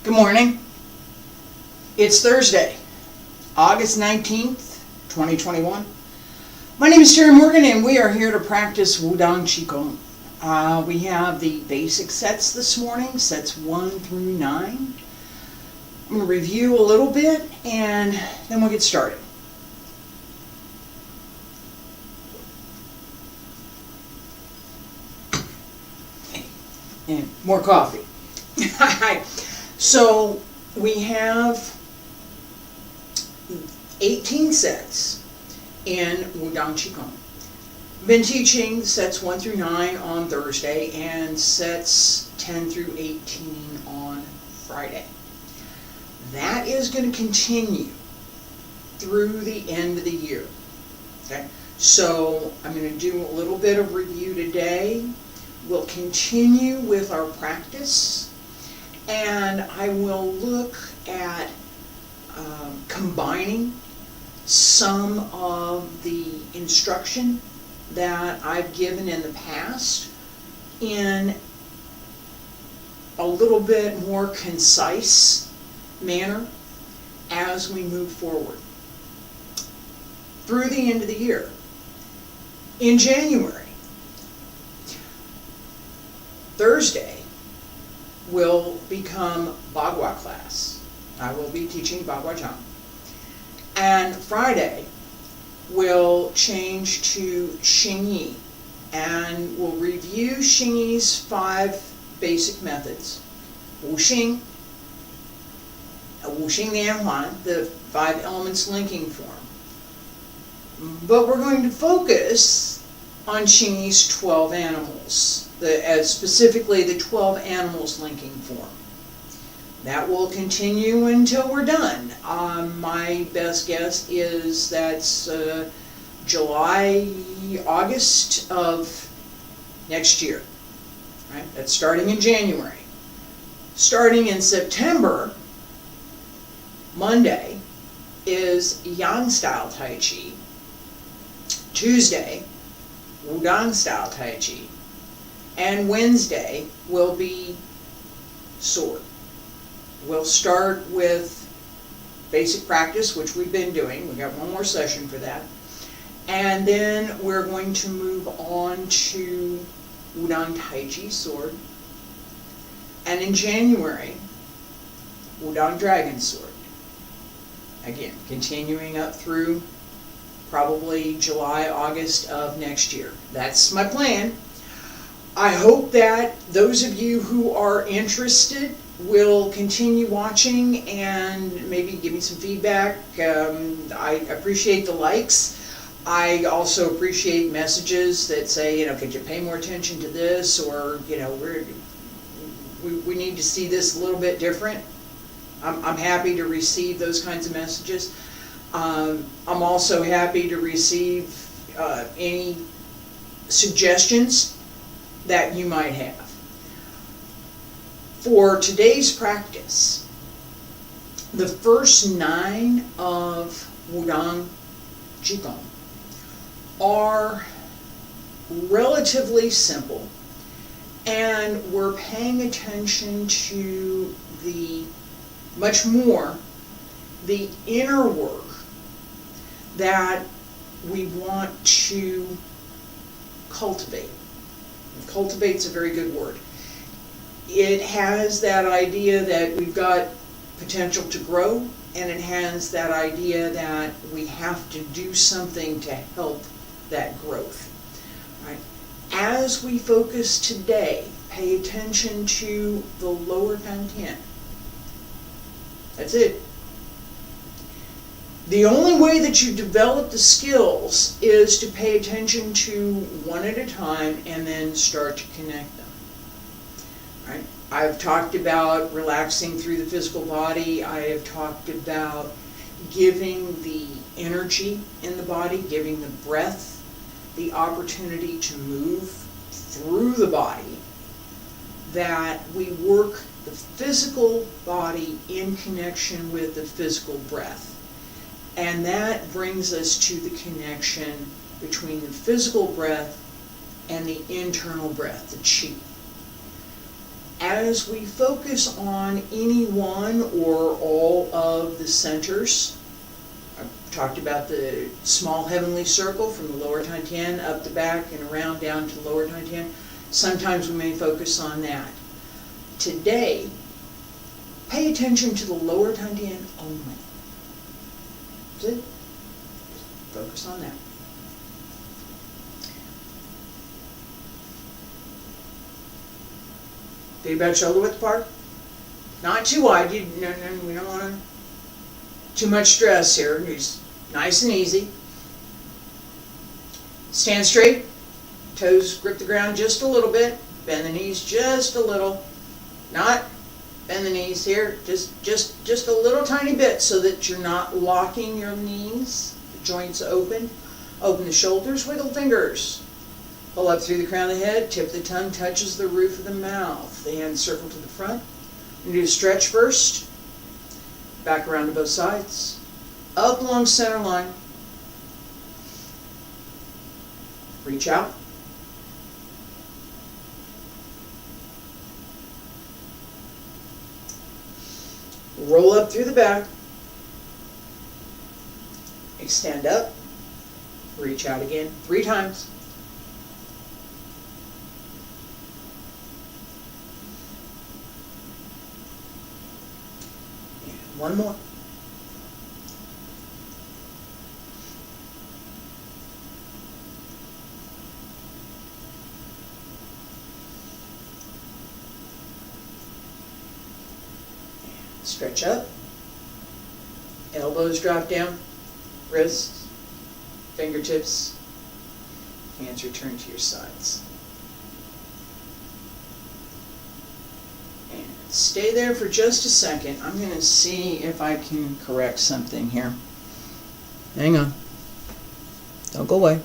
Good morning. It's Thursday, August 19th, 2021. My name is Terry Morgan and we are here to practice Wudang Qigong. We have the basic sets this morning, sets 1 through 9. I'm going to review a little bit and then we'll get started. And more coffee. So we have 18 sets in Wudang Qigong. Been teaching sets 1 through 9 on Thursday and sets 10 through 18 on Friday. That is going to continue through the end of the year. Okay, so I'm going to do a little bit of review today. We'll continue with our practice, and I will look at combining some of the instruction that I've given in the past in a little bit more concise manner as we move forward through the end of the year. In January, Thursday will become Bagua class. I will be teaching Bagua Zhang. And Friday will change to Xingyi, and we'll review Xingyi's 5 basic methods. Wuxing, Wuxing Lianhuan, the 5 elements linking form. But we're going to focus on Xingyi's 12 animals. Specifically the 12 animals linking form. That will continue until we're done. My best guess is that's July, August of next year. Right? That's starting in January. Starting in September, Monday is Yang style Tai Chi. Tuesday, Wudang style Tai Chi. And Wednesday will be sword. We'll start with basic practice, which we've been doing. We've got one more session for that. And then we're going to move on to Wudang Tai Chi sword. And in January, Wudang Dragon sword. Again, continuing up through probably July, August of next year. That's my plan. I hope that those of you who are interested will continue watching and maybe give me some feedback. I appreciate the likes. I also appreciate messages that say, could you pay more attention to this, or, we need to see this a little bit different. I'm happy to receive those kinds of messages. I'm also happy to receive any suggestions that you might have. For today's practice, the first 9 of Wudang Qigong are relatively simple, and we're paying attention to much more the inner work that we want to cultivate. Cultivate's a very good word. It has that idea that we've got potential to grow, and it has that idea that we have to do something to help that growth. Right? As we focus today, pay attention to the lower dantian. That's it. The only way that you develop the skills is to pay attention to one at a time and then start to connect them. Right? I've talked about relaxing through the physical body. I have talked about giving the energy in the body, giving the breath the opportunity to move through the body, that we work the physical body in connection with the physical breath. And that brings us to the connection between the physical breath and the internal breath, the qi. As we focus on any one or all of the centers, I've talked about the small heavenly circle from the lower Tian up the back and around down to the lower Tian. Sometimes we may focus on that. Today, pay attention to the lower Tian only. That's it. Focus on that. Feet about shoulder width apart. Not too wide. No, we don't want too much stress here. Just nice and easy. Stand straight. Toes grip the ground just a little bit. Bend the knees just a little. Not bend the knees here. Just a little tiny bit so that you're not locking your knees. The joints open. Open the shoulders. Wiggle fingers. Pull up through the crown of the head, tip of the tongue touches the roof of the mouth. The hands circle to the front. You do a stretch first. Back around to both sides. Up along center line. Reach out. Roll up through the back. Extend up. Reach out again 3 times. One more. Stretch up. Elbows drop down. Wrists. Fingertips. Hands return to your sides. Stay there for just a second. I'm going to see if I can correct something here. Hang on. Don't go away.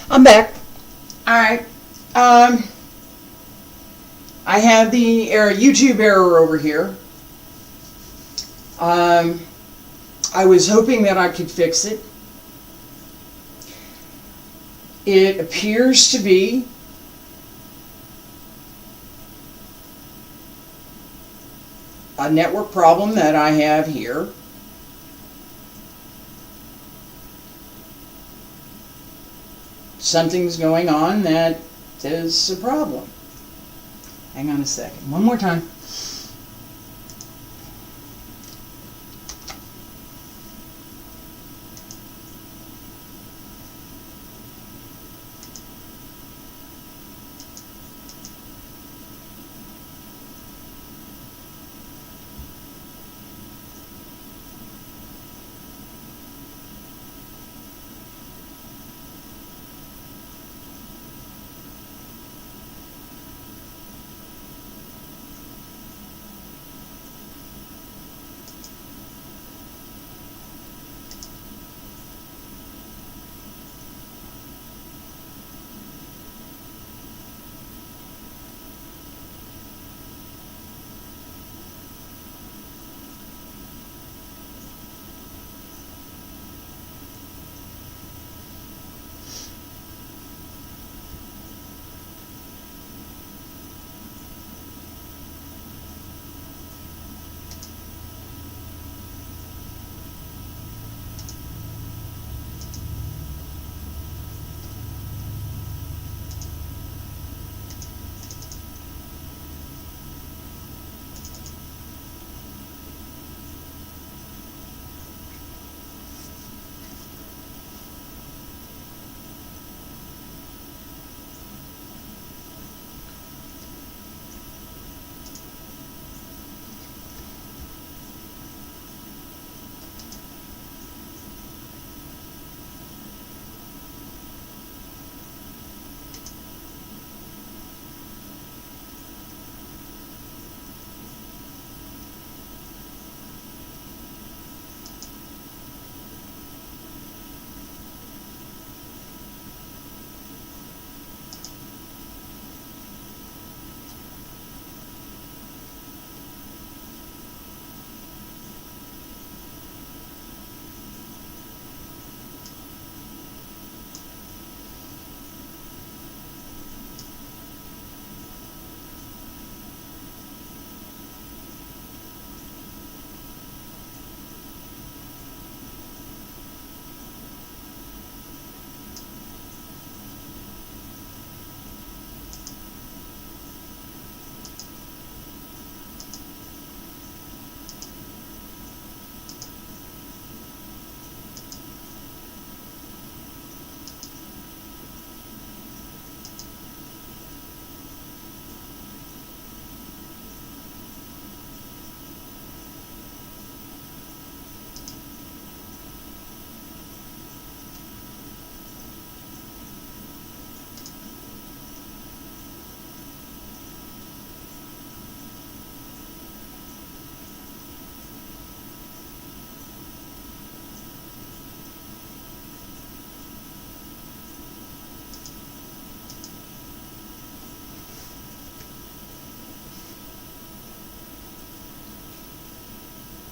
I'm back. Alright. I have the YouTube error over here. I was hoping that I could fix it. It appears to be a network problem that I have here. Something's going on that is a problem. Hang on a second. One more time.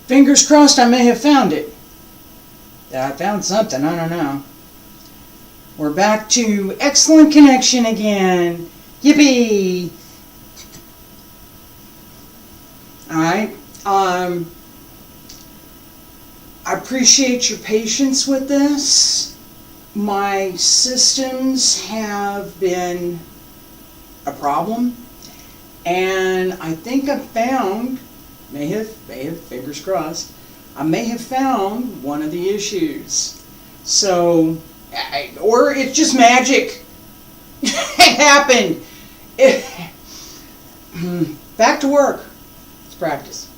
Fingers crossed I may have found it. I found something, I don't know. We're back to excellent connection again. Yippee! Alright, I appreciate your patience with this. My systems have been a problem, and I think I found, may have, fingers crossed, I may have found one of the issues. So, or it's just magic. It happened. Back to work. Let's practice.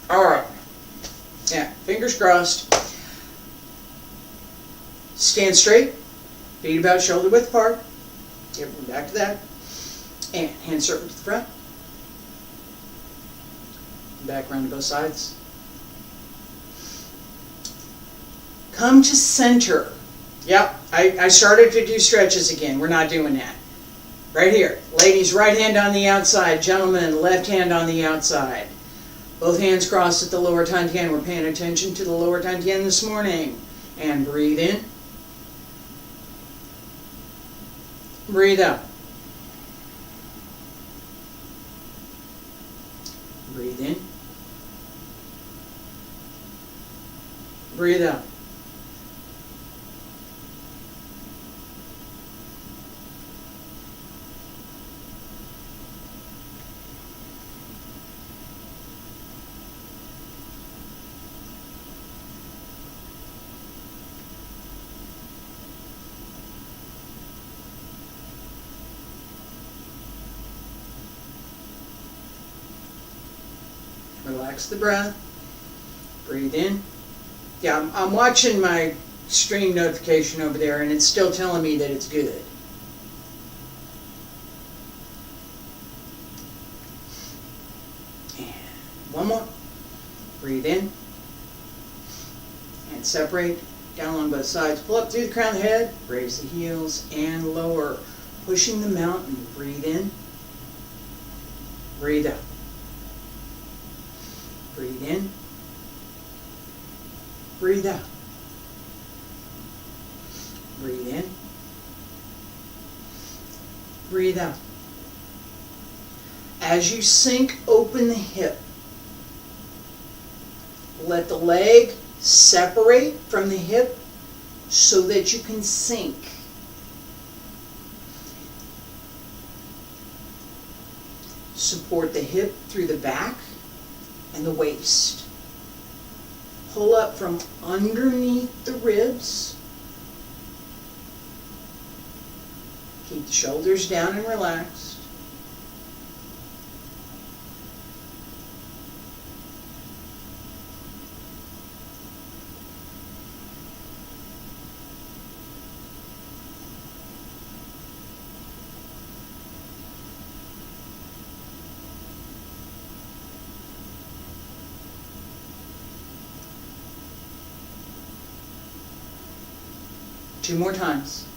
Alright. Yeah, fingers crossed. Stand straight. Feet about shoulder width apart. Yep, back to that. And hand circle to the front. Back around to both sides. Come to center. Yep, I started to do stretches again. We're not doing that. Right here. Ladies, right hand on the outside. Gentlemen, left hand on the outside. Both hands crossed at the lower dantian. We're paying attention to the lower dantian this morning. And breathe in. Breathe out. Breathe in. Breathe out. Relax the breath. Breathe in. Yeah, I'm watching my stream notification over there, and it's still telling me that it's good. And one more. Breathe in. And separate. Down along both sides. Pull up through the crown of the head. Raise the heels and lower. Pushing the mountain. Breathe in. Breathe out. Breathe in. Breathe out. Breathe in. Breathe out. As you sink, open the hip. Let the leg separate from the hip so that you can sink. Support the hip through the back and the waist. Pull up from underneath the ribs. Keep the shoulders down and relaxed. Two more times.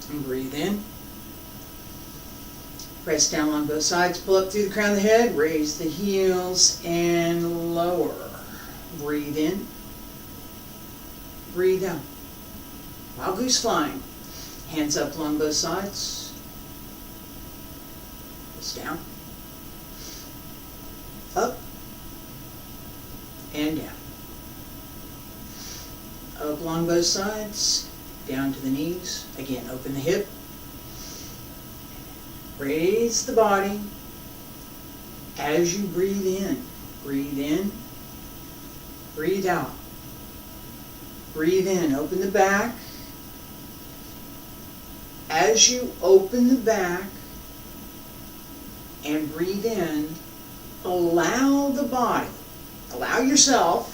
And breathe in. Press down on both sides. Pull up through the crown of the head. Raise the heels and lower. Breathe in. Breathe out. Wild goose flying. Hands up along both sides. Press down. Up. And down. Up along both sides. Down to the knees. Again, open the hip. Raise the body. As you breathe in. Breathe in. Breathe out. Breathe in. Open the back. As you open the back and breathe in, allow the body, allow yourself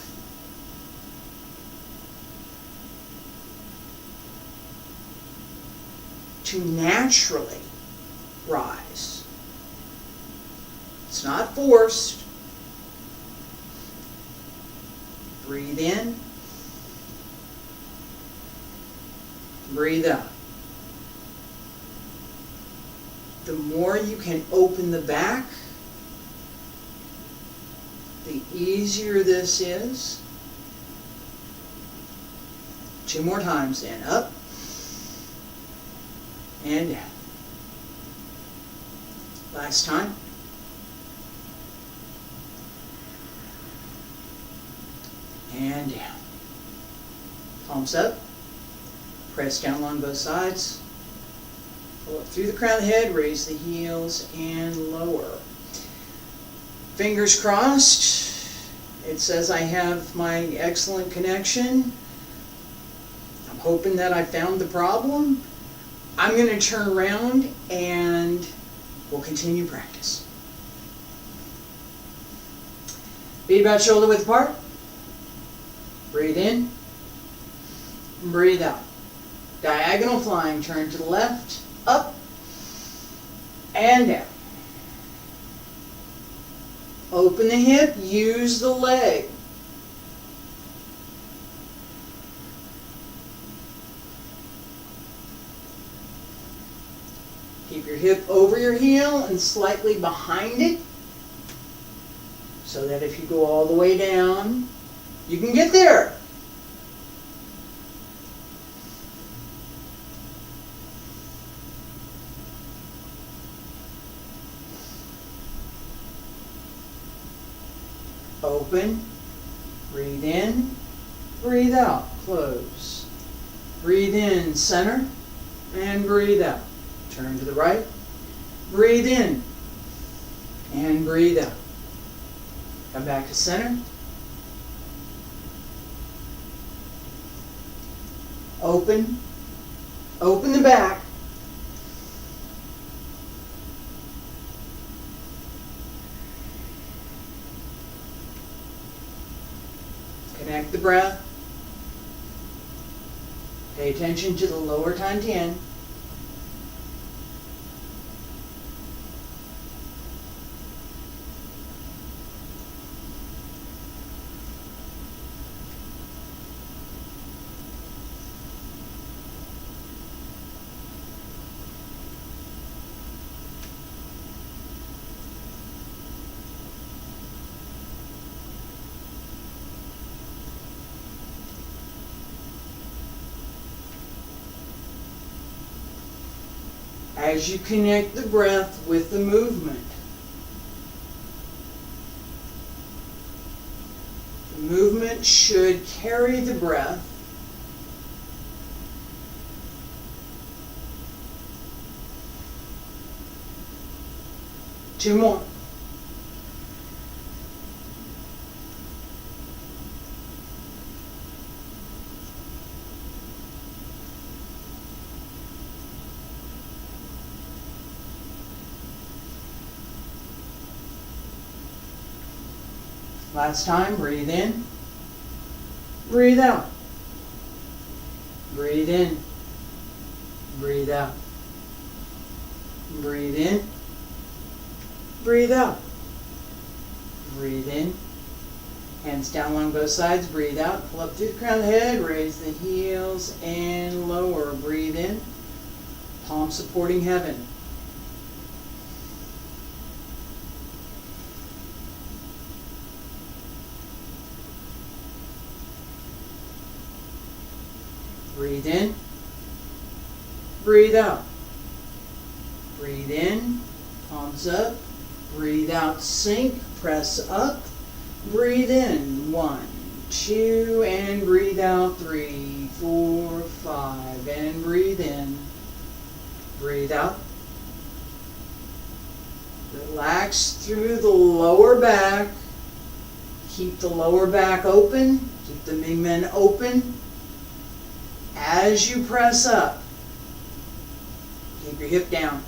to naturally rise. It's not forced. Breathe in. Breathe out. The more you can open the back, the easier this is. Two more times then. Up and down. Last time. And down. Palms up. Press down along both sides. Pull up through the crown of the head, raise the heels and lower. Fingers crossed. It says I have my excellent connection. I'm hoping that I found the problem. I'm going to turn around and we'll continue practice. Feet about shoulder width apart. Breathe in. Breathe out. Diagonal flying. Turn to the left. Up. And down. Open the hip. Use the leg. Keep your hip over your heel and slightly behind it, so that if you go all the way down, you can get there. Open, breathe in, breathe out, close. Breathe in, center, and breathe out. Turn to the right, breathe in, and breathe out. Come back to center. Open, open the back. Connect the breath. Pay attention to the lower Tantian. As you connect the breath with the movement, the movement should carry the breath. Two more. Last time, breathe in, breathe out. Breathe in, breathe out. Breathe in, breathe out. Breathe in, hands down along both sides, breathe out. Pull up through the crown of the head, raise the heels and lower. Breathe in, palm supporting heaven. Breathe in, breathe out. Breathe in, palms up. Breathe out, sink, press up. Breathe in, 1, 2, and breathe out, 3, 4, 5, and breathe in. Breathe out. Relax through the lower back. Keep the lower back open. Keep the Mingmen open. As you press up, keep your hip down.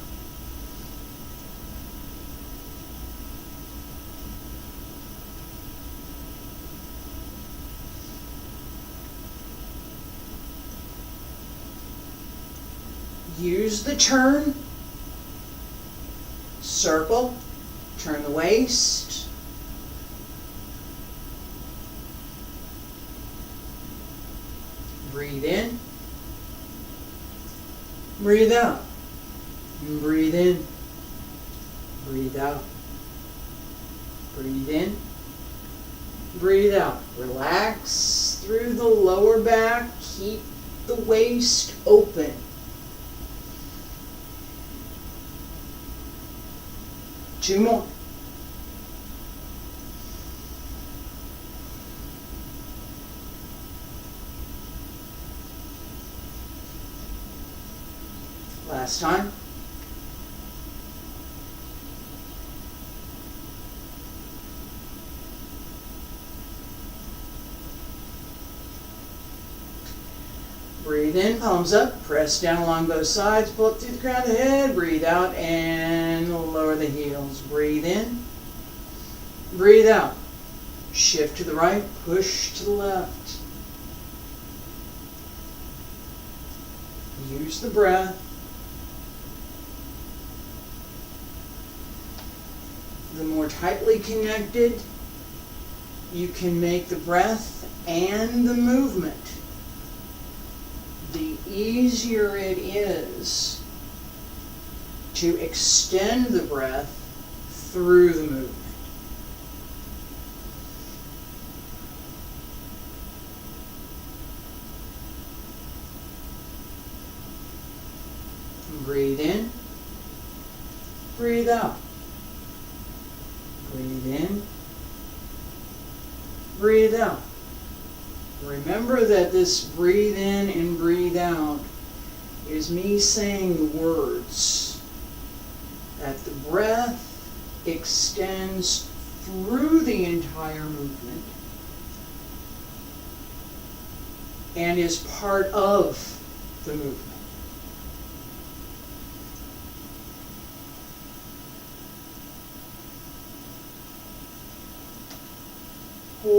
Use the turn, circle, turn the waist. Breathe in, breathe out, and breathe in, breathe out, breathe in, breathe out. Relax through the lower back, keep the waist open. Two more. Last time. Breathe in, palms up, press down along both sides, pull up through the crown of the head, breathe out and lower the heels. Breathe in, breathe out. Shift to the right, push to the left. Use the breath. The more tightly connected you can make the breath and the movement, the easier it is to extend the breath through the movement. Breathe in, breathe out. Breathe in, breathe out. Remember that this breathe in and breathe out is me saying the words, that the breath extends through the entire movement and is part of the movement. Ho,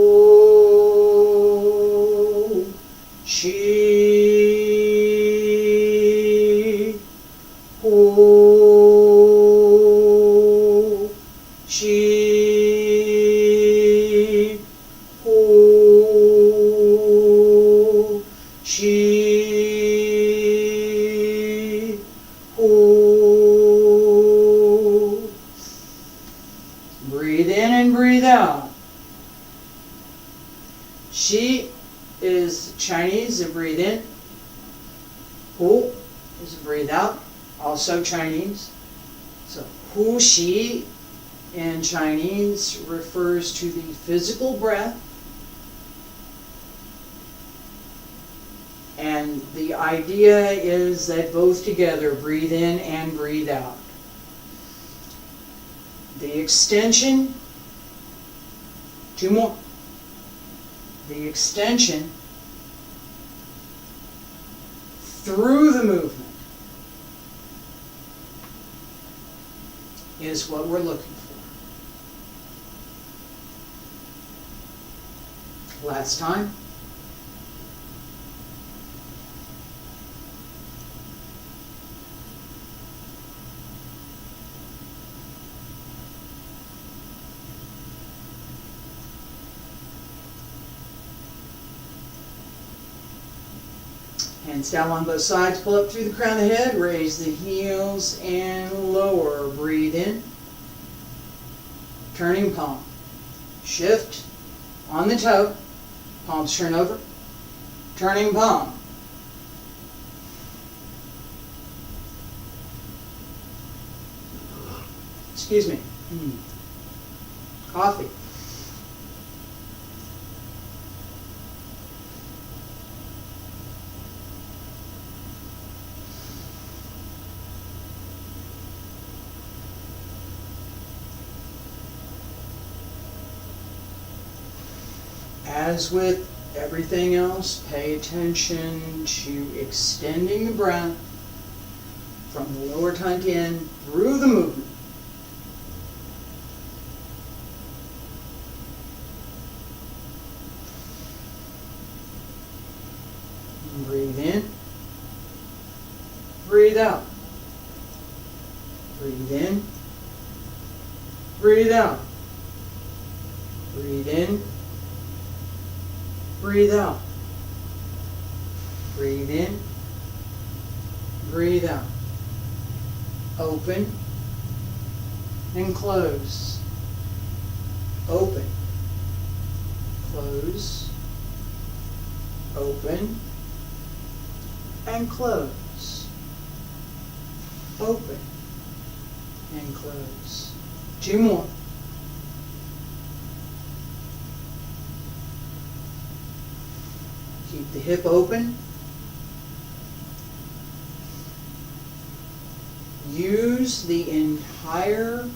chi, ho, chi, ho, chi, ho. Breathe in and breathe out. Shi is Chinese, a breathe in. Hu is a breathe out, also Chinese. So Hu Shi in Chinese refers to the physical breath. And the idea is that both together, breathe in and breathe out. The extension, two more. The extension through the movement is what we're looking for. Last time. Hands down on both sides, pull up through the crown of the head, raise the heels and lower. Breathe in. Turning palm. Shift on the toe. Palms turn over. Turning palm. Excuse me. Coffee. As with everything else, pay attention to extending the breath from the lower tongue in through the movement. Breathe in, breathe out. Breathe in, breathe out. Breathe in, breathe out. Breathe in, breathe out. Open and close. Open, close, open, and close. Open and close. Two more. Keep the hip open. Use the entire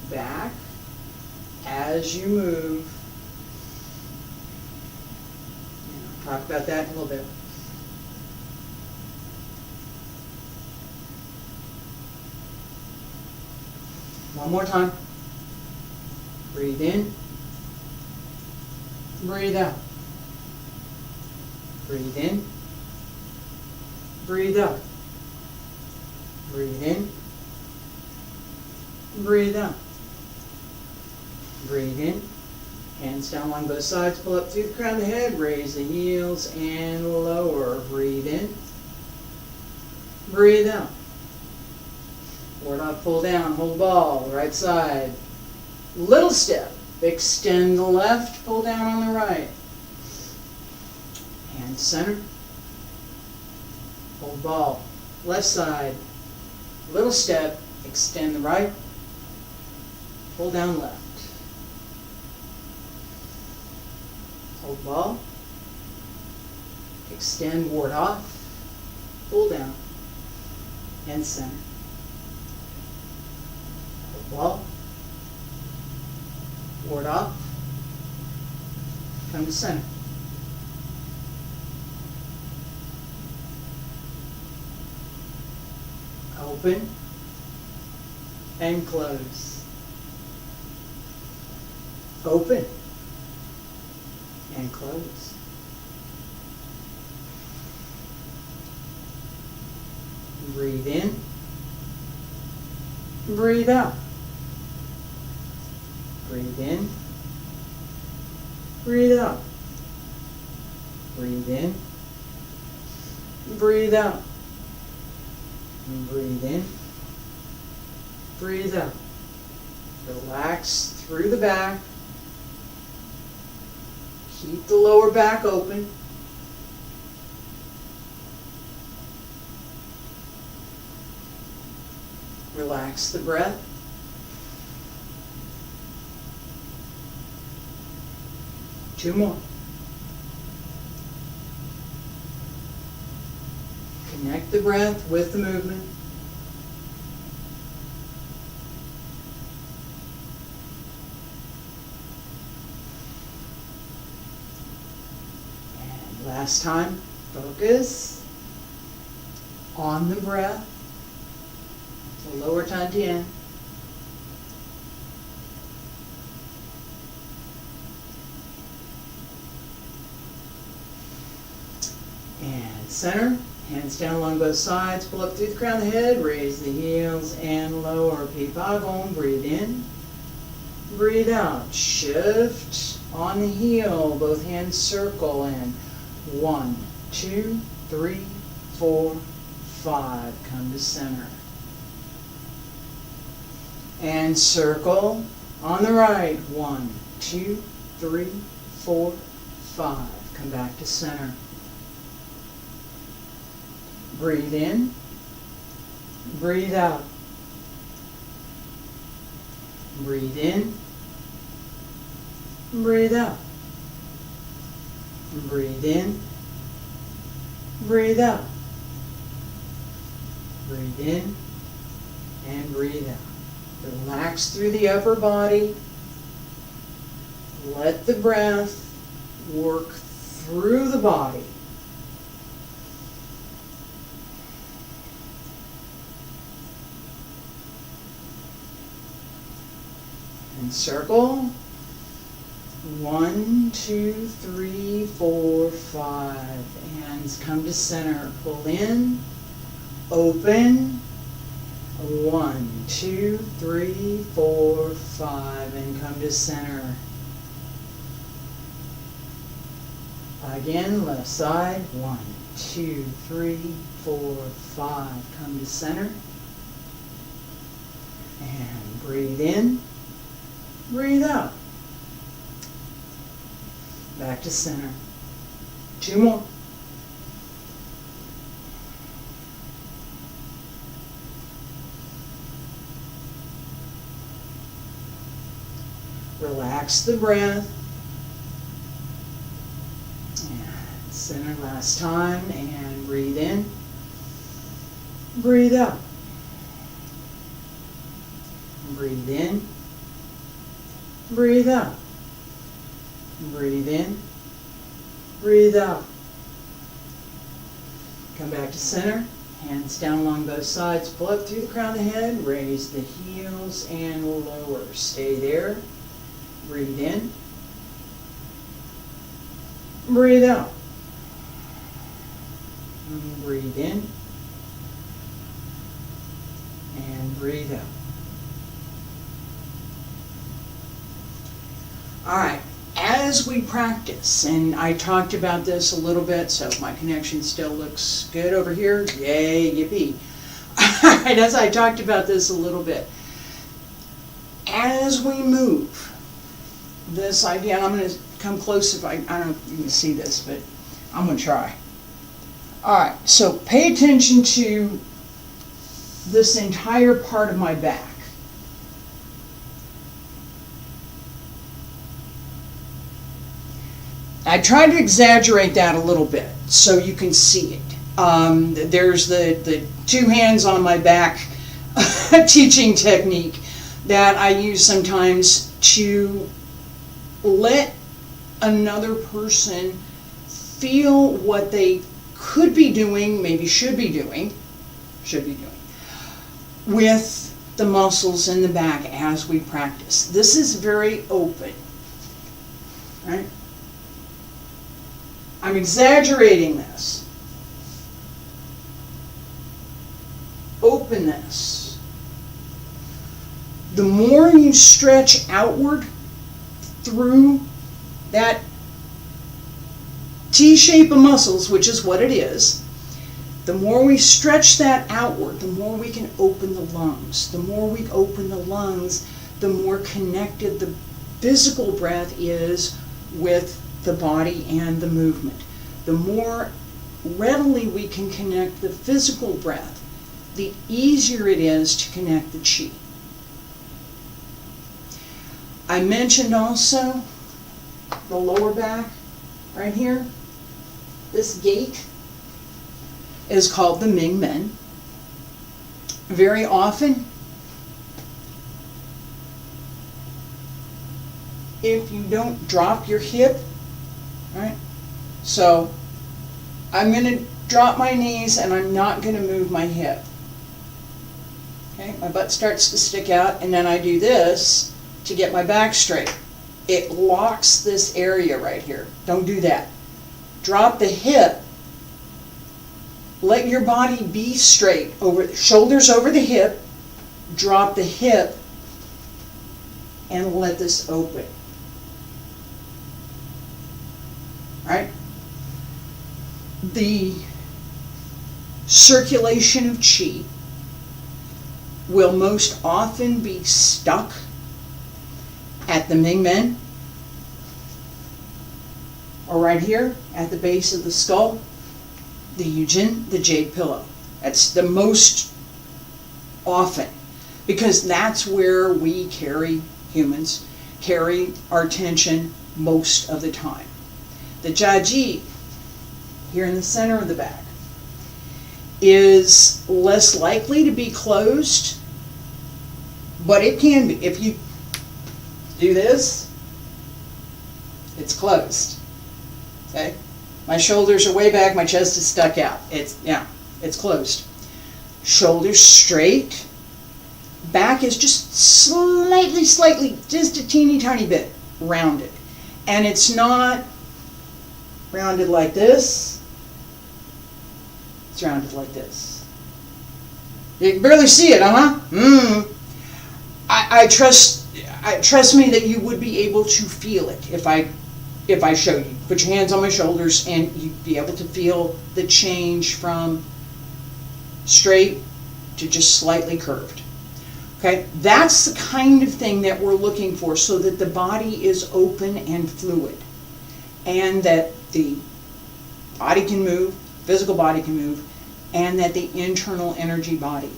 back as you move. I'll talk about that in a little bit. One more time. Breathe in, Breathe out. Breathe in. Breathe out. Breathe in. Breathe out. Breathe in. Hands down along both sides. Pull up through the crown of the head. Raise the heels and lower. Breathe in. Breathe out. Ward off, pull down, hold ball, right side. Little step. Extend the left, pull down on the right. Hand center. Hold ball. Left side. Little step. Extend the right. Pull down left. Hold ball. Extend, ward off. Pull down. And center. Hold ball. Ward off. Come to center. Open and close. Open and close. Breathe in. Breathe out. Breathe in. Breathe out. Breathe in. Breathe out. Breathe in. Breathe out. Relax through the back. Keep the lower back open. Relax the breath. Two more. Connect the breath with the movement. And last time, focus on the breath. So lower Tantian. And center, hands down along both sides, pull up through the crown of the head, raise the heels and lower. Pipagon, breathe in, breathe out. Shift on the heel, both hands circle in. 1, 2, 3, 4, 5. Come to center. And circle on the right. 1, 2, 3, 4, 5. Come back to center. Breathe in, breathe out. Breathe in, breathe out. Breathe in, breathe out. Breathe in and breathe out. Relax through the upper body. Let the breath work through the body. And circle. 1, 2, 3, 4, 5. Hands come to center. Pull in. Open. 1, 2, 3, 4, 5. And come to center. Again, left side. 1, 2, 3, 4, 5. Come to center. And breathe in. Breathe out. Back to center. 2 more. Relax the breath. And center last time. And breathe in. Breathe out. Breathe in. Breathe out. Breathe in. Breathe out. Come back to center. Hands down along both sides. Pull up through the crown of the head. Raise the heels and lower. Stay there. Breathe in. Breathe out. And breathe in. And breathe out. All right. As we practice, and I talked about this a little bit, so if my connection still looks good over here, yay, yippee. All right, as I talked about this a little bit, as we move this idea, and I'm going to come close if I don't know if you can see this, but I'm going to try. All right, so pay attention to this entire part of my back. I tried to exaggerate that a little bit so you can see it. There's the two hands on my back teaching technique that I use sometimes to let another person feel what they could be doing, maybe should be doing with the muscles in the back as we practice. This is very open, right? I'm exaggerating this. Openness. The more you stretch outward through that T-shape of muscles, which is what it is, the more we stretch that outward, the more we can open the lungs. The more we open the lungs, the more connected the physical breath is with the body and the movement. The more readily we can connect the physical breath, the easier it is to connect the chi. I mentioned also the lower back right here. This gate is called the Ming Men. Very often, if you don't drop your hip, right? So I'm going to drop my knees and I'm not going to move my hip. Okay, my butt starts to stick out, and then I do this to get my back straight. It locks this area right here. Don't do that. Drop the hip. Let your body be straight, over shoulders over the hip. Drop the hip and let this open. Right? The circulation of chi will most often be stuck at the Ming Men, or right here at the base of the skull, the Yujin, the jade pillow. That's the most often, because that's where we humans carry our tension most of the time. The Jiaji, here in the center of the back, is less likely to be closed, but it can be. If you do this, it's closed. Okay? My shoulders are way back, my chest is stuck out. It's closed. Shoulders straight. Back is just slightly, just a teeny tiny bit rounded. And it's not rounded like this. It's rounded like this. You can barely see it, I trust me that you would be able to feel it if I show you. Put your hands on my shoulders and you'd be able to feel the change from straight to just slightly curved. Okay, that's the kind of thing that we're looking for, so that the body is open and fluid, and that the body can move, physical body can move, and that the internal energy body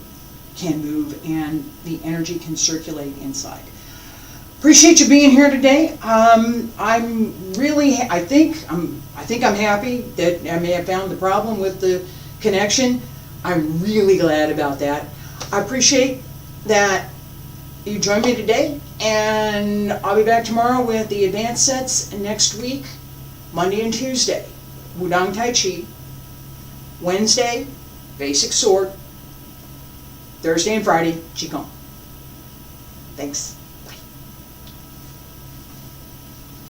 can move and the energy can circulate inside. Appreciate you being here today. I'm really, I think I'm happy that I may have found the problem with the connection. I'm really glad about that. I appreciate that you joined me today, and I'll be back tomorrow with the advanced sets, and next week, Monday and Tuesday, Wudang Tai Chi. Wednesday, basic sword. Thursday and Friday, Qigong. Thanks.